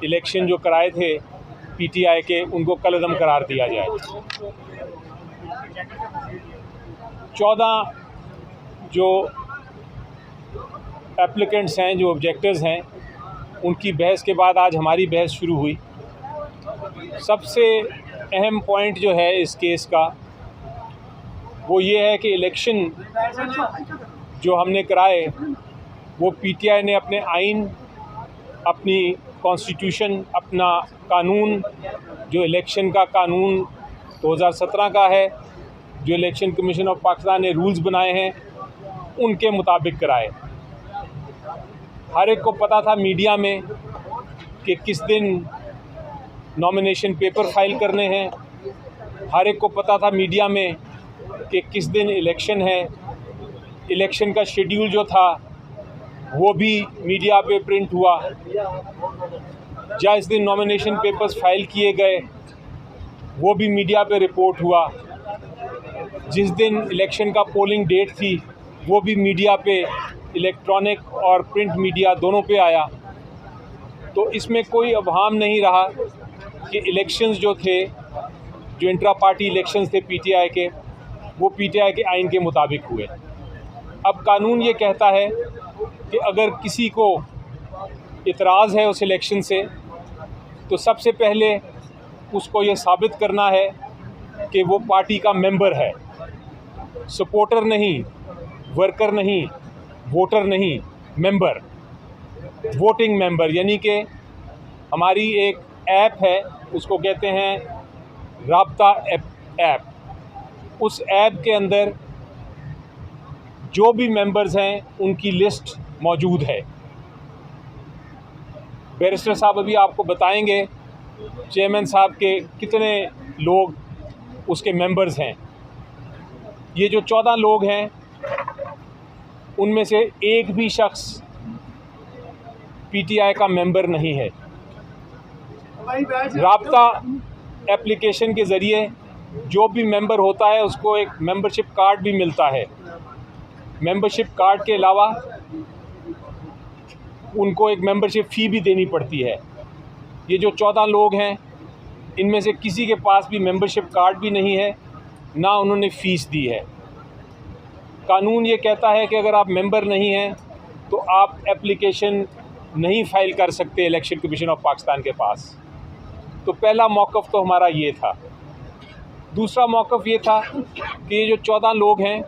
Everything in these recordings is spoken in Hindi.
इलेक्शन जो कराए थे पीटीआई के, उनको कलअदम करार दिया जाए। 14 जो एप्लीकेंट्स हैं, जो ऑब्जेक्टर्स हैं, उनकी बहस के बाद आज हमारी बहस शुरू हुई। सबसे अहम पॉइंट जो है इस केस का वो ये है कि इलेक्शन जो हमने कराए वो पीटीआई ने अपने आइन, अपनी कॉन्स्टिट्यूशन, अपना कानून, जो इलेक्शन का कानून 2017 का है, जो इलेक्शन कमीशन ऑफ पाकिस्तान ने रूल्स बनाए हैं, उनके मुताबिक कराए। हर एक को पता था मीडिया में कि किस दिन नॉमिनेशन पेपर फाइल करने हैं, हर एक को पता था मीडिया में कि किस दिन इलेक्शन है। इलेक्शन का शेड्यूल जो था वो भी मीडिया पे प्रिंट हुआ। जिस दिन नॉमिनेशन पेपर्स फाइल किए गए वो भी मीडिया पे रिपोर्ट हुआ। जिस दिन इलेक्शन का पोलिंग डेट थी वो भी मीडिया पे, इलेक्ट्रॉनिक और प्रिंट मीडिया दोनों पे आया। तो इसमें कोई अबहम नहीं रहा कि इलेक्शंस जो थे, जो इंट्रा पार्टी इलेक्शंस थे पीटीआई के, वो पीटीआई के आइन के मुताबिक हुए। अब कानून ये कहता है कि अगर किसी को इतराज़ है उस इलेक्शन से तो सबसे पहले उसको ये साबित करना है कि वो पार्टी का मेंबर है, सपोर्टर नहीं, वर्कर नहीं, वोटर नहीं, मेंबर, वोटिंग मेंबर। यानी कि हमारी एक ऐप है, उसको कहते हैं राब्ता ऐप। उस ऐप के अंदर जो भी मेंबर्स हैं उनकी लिस्ट मौजूद है। बैरिस्टर साहब अभी आपको बताएंगे चेयरमैन साहब के कितने लोग उसके मेंबर्स हैं। ये जो 14 लोग हैं उनमें से एक भी शख्स पीटीआई का मेंबर नहीं है। राब्ता एप्लीकेशन के ज़रिए जो भी मेंबर होता है उसको एक मेंबरशिप कार्ड भी मिलता है। मेंबरशिप कार्ड के अलावा उनको एक मेंबरशिप फ़ी भी देनी पड़ती है। ये जो 14 लोग हैं इनमें से किसी के पास भी मेंबरशिप कार्ड भी नहीं है, ना उन्होंने फ़ीस दी है। कानून ये कहता है कि अगर आप मेंबर नहीं हैं तो आप एप्लीकेशन नहीं फ़ाइल कर सकते इलेक्शन कमीशन ऑफ पाकिस्तान के पास। तो पहला मौक़िफ़ तो हमारा ये था। दूसरा मौक़िफ़ ये था कि ये जो 14 लोग हैं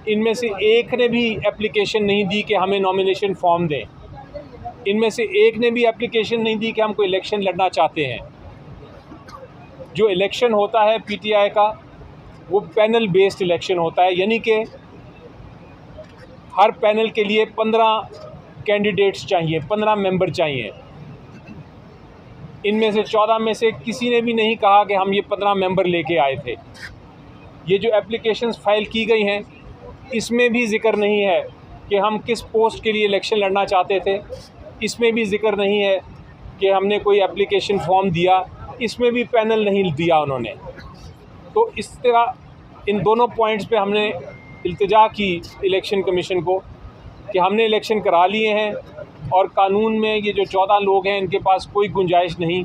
इनमें से एक ने भी एप्लीकेशन नहीं दी कि हमें नॉमिनेशन फॉर्म दें। इनमें से एक ने भी एप्लीकेशन नहीं दी कि हम कोई इलेक्शन लड़ना चाहते हैं। जो इलेक्शन होता है पीटीआई का वो पैनल बेस्ड इलेक्शन होता है, यानी कि हर पैनल के लिए 15 कैंडिडेट्स चाहिए, 15 मेंबर चाहिए। इनमें से 14 में से किसी ने भी नहीं कहा कि हम ये 15 मेंबर लेके आए थे। ये जो एप्लीकेशंस फाइल की गई हैं इसमें भी ज़िक्र नहीं है कि हम किस पोस्ट के लिए इलेक्शन लड़ना चाहते थे। इसमें भी ज़िक्र नहीं है कि हमने कोई एप्लीकेशन फॉर्म दिया। इसमें भी पैनल नहीं दिया उन्होंने। तो इस तरह इन दोनों पॉइंट्स पे हमने इल्तिजा की इलेक्शन कमीशन को कि हमने इलेक्शन करा लिए हैं और कानून में ये जो 14 लोग हैं इनके पास कोई गुंजाइश नहीं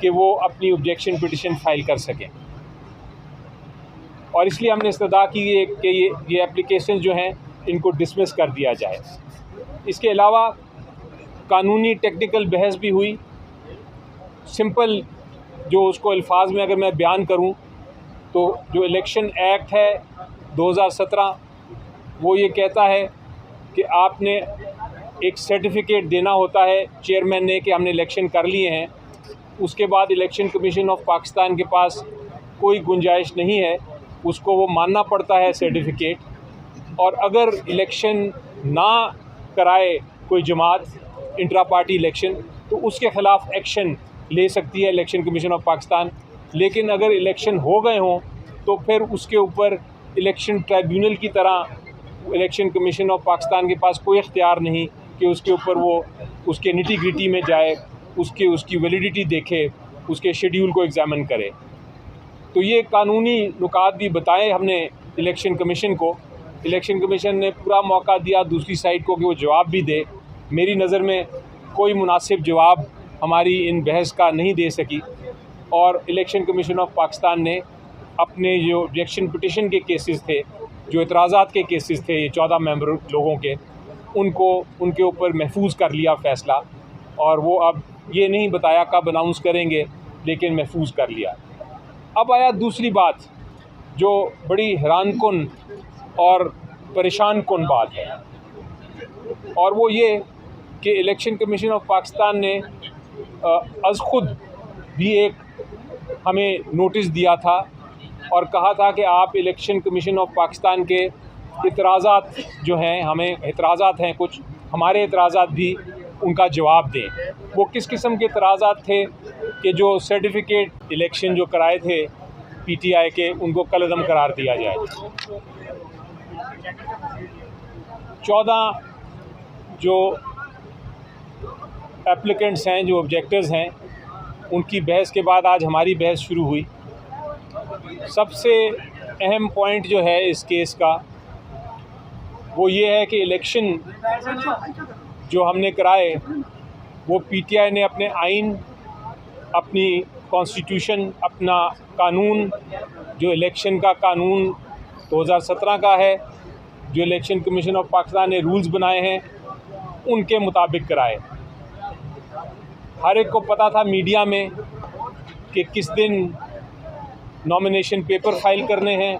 कि वो अपनी ऑब्जेक्शन पिटिशन फाइल कर सकें। और इसलिए हमने इस्तदा की कि ये एप्लीकेशन जो हैं इनको डिसमिस कर दिया जाए। इसके अलावा कानूनी टेक्निकल बहस भी हुई। सिंपल जो उसको अल्फाज में अगर मैं बयान करूं तो जो इलेक्शन एक्ट है 2017 वो ये कहता है कि आपने एक सर्टिफिकेट देना होता है चेयरमैन ने कि हमने इलेक्शन कर लिए हैं। उसके बाद इलेक्शन कमीशन ऑफ पाकिस्तान के पास कोई गुंजाइश नहीं है, उसको वो मानना पड़ता है सर्टिफिकेट। और अगर इलेक्शन ना कराए कोई जमात इंट्रा पार्टी इलेक्शन तो उसके ख़िलाफ़ एक्शन ले सकती है इलेक्शन कमीशन ऑफ पाकिस्तान। लेकिन अगर इलेक्शन हो गए हों तो फिर उसके ऊपर इलेक्शन ट्राइब्यूनल की तरह इलेक्शन कमीशन ऑफ पाकिस्तान के पास कोई इख्तियार नहीं कि उसके ऊपर वो उसके निटी ग्रिटी में जाए, उसकी वैलिडिटी देखे, उसके शेड्यूल को एग्ज़ामिन करे। तो ये कानूनी नुकात भी बताए हमने इलेक्शन कमीशन को। इलेक्शन कमीशन ने पूरा मौका दिया दूसरी साइड को कि वो जवाब भी दे। मेरी नज़र में कोई मुनासिब जवाब हमारी इन बहस का नहीं दे सकी और इलेक्शन कमीशन ऑफ पाकिस्तान ने अपने जो ऑब्जेक्शन पिटिशन के केसेस थे, जो एतराज़ात के केसेस थे, ये 14 मेंबर लोगों के, उनको उनके ऊपर महफूज कर लिया फ़ैसला, और वो अब ये नहीं बताया कब अनाउंस करेंगे, लेकिन महफूज कर लिया। अब आया दूसरी बात जो बड़ी हैरानकुन और परेशान कुन बात है, और वो ये कि इलेक्शन कमीशन ऑफ पाकिस्तान ने अज़ खुद भी एक हमें नोटिस दिया था और कहा था कि आप इलेक्शन कमीशन ऑफ पाकिस्तान के इतराज़ात जो हैं, हमें इतराज़ात हैं कुछ, हमारे इतराज़ात भी उनका जवाब दें। वो किस किस्म के इतराज़ात थे कि जो सर्टिफिकेट इलेक्शन जो कराए थे पीटीआई के, उनको कलअदम करार दिया जाए। 14 जो एप्लीकेंट्स हैं, जो ऑब्जेक्टर्स हैं, उनकी बहस के बाद आज हमारी बहस शुरू हुई। सबसे अहम पॉइंट जो है इस केस का वो ये है कि इलेक्शन जो हमने कराए वो पीटीआई ने अपने आइन, अपनी कॉन्स्टिट्यूशन, अपना कानून, जो इलेक्शन का कानून 2017 का है, जो इलेक्शन कमीशन ऑफ पाकिस्तान ने रूल्स बनाए हैं, उनके मुताबिक कराए। हर एक को पता था मीडिया में कि किस दिन नॉमिनेशन पेपर फाइल करने हैं,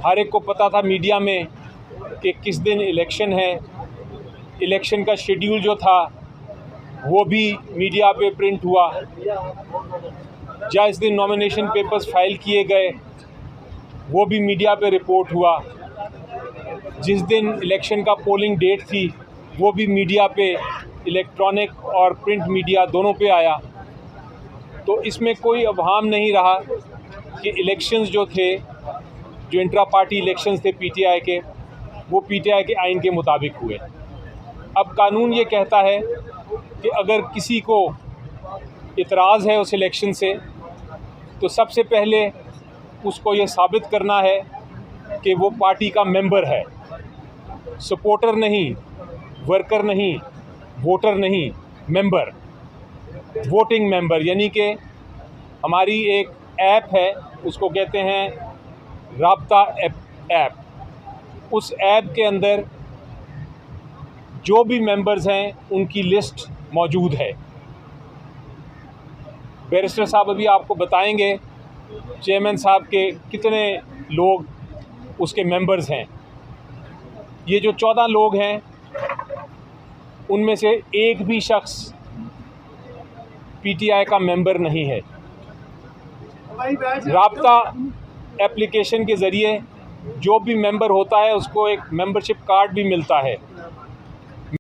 हर एक को पता था मीडिया में कि किस दिन इलेक्शन है। इलेक्शन का शेड्यूल जो था वो भी मीडिया पे प्रिंट हुआ। जिस दिन नॉमिनेशन पेपर्स फाइल किए गए वो भी मीडिया पे रिपोर्ट हुआ। जिस दिन इलेक्शन का पोलिंग डेट थी वो भी मीडिया पे, इलेक्ट्रॉनिक और प्रिंट मीडिया दोनों पे आया। तो इसमें कोई अवहाम नहीं रहा कि इलेक्शंस जो थे, जो इंट्रा पार्टी इलेक्शंस थे पीटीआई के, वो पीटीआई के आइन के मुताबिक हुए। अब कानून ये कहता है कि अगर किसी को इतराज़ है उस इलेक्शन से, तो सबसे पहले उसको ये साबित करना है कि वो पार्टी का मेंबर है, सपोर्टर नहीं, वर्कर नहीं, वोटर नहीं, मेंबर, वोटिंग मेंबर। यानी कि हमारी एक ऐप है, उसको कहते हैं राब्ता ऐप। उस ऐप के अंदर जो भी मेंबर्स हैं उनकी लिस्ट मौजूद है। बैरिस्टर साहब अभी आपको बताएंगे चेयरमैन साहब के कितने लोग उसके मेंबर्स हैं। ये जो 14 लोग हैं उनमें से एक भी शख्स पीटीआई का मेंबर नहीं है। राब्ता एप्लीकेशन के ज़रिए जो भी मेंबर होता है उसको एक मेंबरशिप कार्ड भी मिलता है।